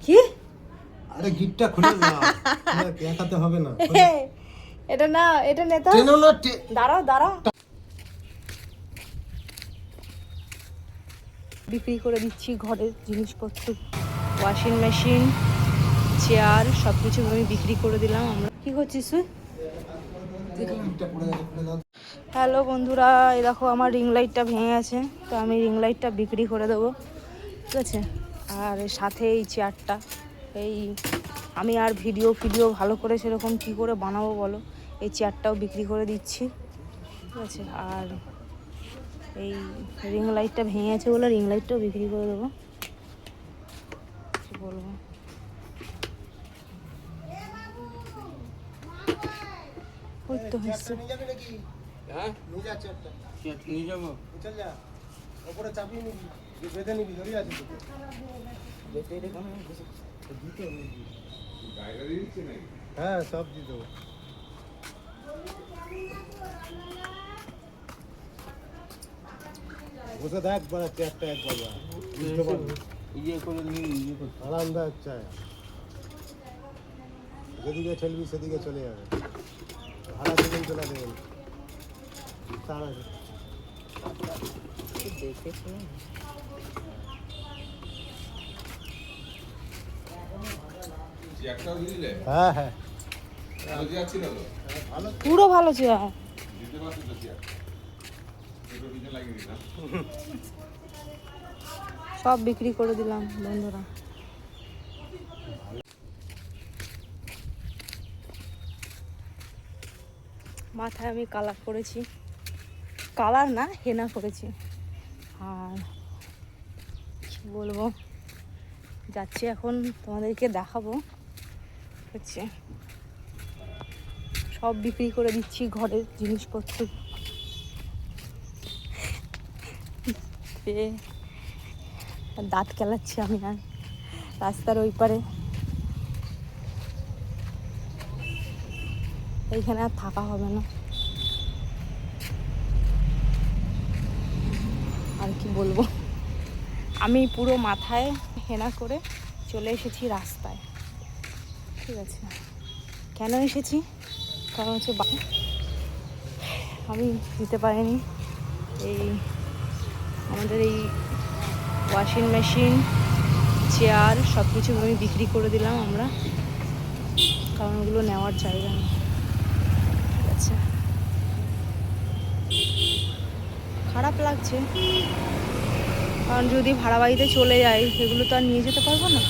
কি? আরে গিটটা খুলে দাও, একাতে হবে না। এটা না, এটা নে তো। দাঁড়াও দাঁড়াও। বিক্রি করে দিচ্ছি ঘরের জিনিসপত্র, ওয়াশিং মেশিন, চেয়ার, সব কিছু আমি বিক্রি করে দিলাম। আমরা কি করছিস তুই? হ্যালো বন্ধুরা, এই দেখো আমার রিং লাইটটা ভেঙে গেছে, তো আমি রিং লাইটটা বিক্রি করে দেবো, ঠিক আছে। আর সাথে এই চেয়ারটা, এই আমি আর ভিডিও ভালো করে সেরকম কি করে বানাবো বলো, এই চেয়ারটাও বিক্রি করে দিচ্ছি, ঠিক আছে। আর এই রিং লাইটটা ভেঙে গেছে বলে রিং লাইটটাও বিক্রি করে দেবো, কি বলবো। ওই তো হচ্ছে হ্যাঁ, সব দিয়ে দেবো। বসে দেখ বড় চেয়ারটা একবার বুঝতে পারবি, আরামদায়ক চায়। যেদিকে ঠেলবি সেদিকে চলে যাবে, ভাড়া দেবেন চলে দেবেন। তার আছে হ্যাঁ হ্যাঁ, পুরো ভালো চেয়ার। সব বিক্রি করে দিলাম বন্ধুরা। মাথায় আমি কালার করেছি, কালার না হেনা করেছি। আর কি বলবো, যাচ্ছি এখন তোমাদেরকে দেখাবো, হচ্ছে সব বিক্রি করে দিচ্ছি ঘরের জিনিসপত্র। দাঁত কেলাচ্ছি আমি আর রাস্তার ওই পারে, এইখানে আর থাকা হবে না। আর কি বলবো, আমি পুরো মাথায় হেনা করে চলে এসেছি রাস্তায়, ঠিক আছে। কেন এসেছি? কারণ হচ্ছে আমি দিতে পারিনি এই আমাদের এই ওয়াশিং মেশিন, চেয়ার, সব কিছু আমি বিক্রি করে দিলাম আমরা, কারণ ওগুলো নেওয়ার জায়গা নেই, ঠিক আছে। খারাপ লাগছে, কারণ যদি ভাড়া বাড়িতে চলে যাই সেগুলো তো আর নিয়ে যেতে পারবো না,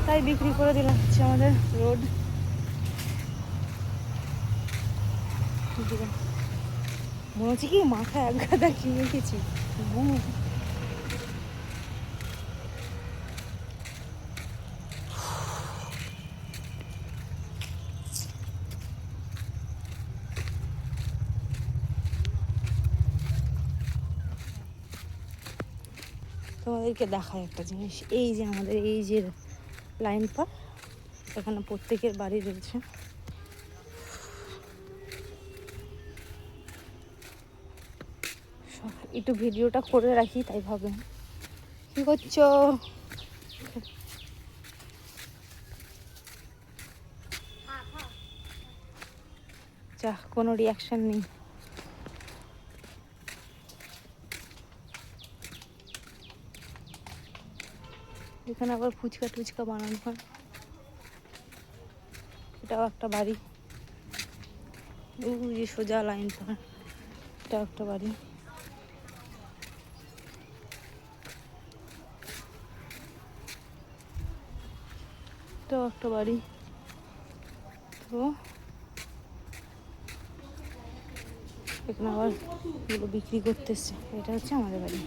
তাই বিক্রি করে দিলাম। হচ্ছে আমাদের রোড, মনে হচ্ছে কি মাথায় এক গাদা কি রেখেছি। তোমাদেরকে দেখায় একটা জিনিস, এই যে আমাদের এই যে লাইন পার, এখানে প্রত্যেকের বাড়ি রয়েছে। একটু ভিডিওটা করে রাখি তাই ভাবে। কি করছো? যা, কোনো রিয়াকশন নেই। এখানে আবার ফুচকা টুচকা বানানো হয়। এটাও একটা বাড়ি, ওই যে সোজা লাইন পার, এটাও একটা বাড়ি। এটাও একটা বাড়ি। তো এখানে আবার এগুলো বিক্রি করতে এসছে। এটা হচ্ছে আমাদের বাড়ি,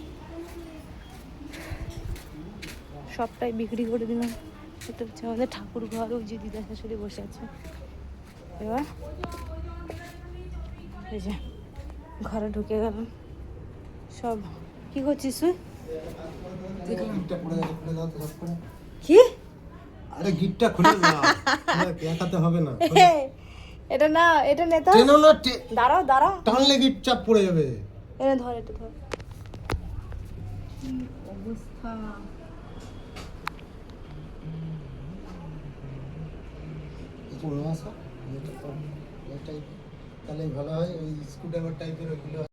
সবটাই বিক্রি করে দিলাম। এটা হচ্ছে আমাদের ঠাকুর ঘর, ওই যে দিদা শাশুড়ি বসে আছে। এবার এই যে ঘরে ঢুকে গেলাম। সব কি করছিস তুই? কি? আরে গিটটা খুলে দাও, একাতে হবে না। এটা না, এটা নে তো। দাঁড়াও দাঁড়াও, টানলে গিট চাপ পড়ে যাবে। এটা ধর, এটা ধর। অবস্থা পুরো আসা টাইপ তাহলে ভালো হয়, ওই স্ক্রুড্রাইভার টাইপের ওইগুলো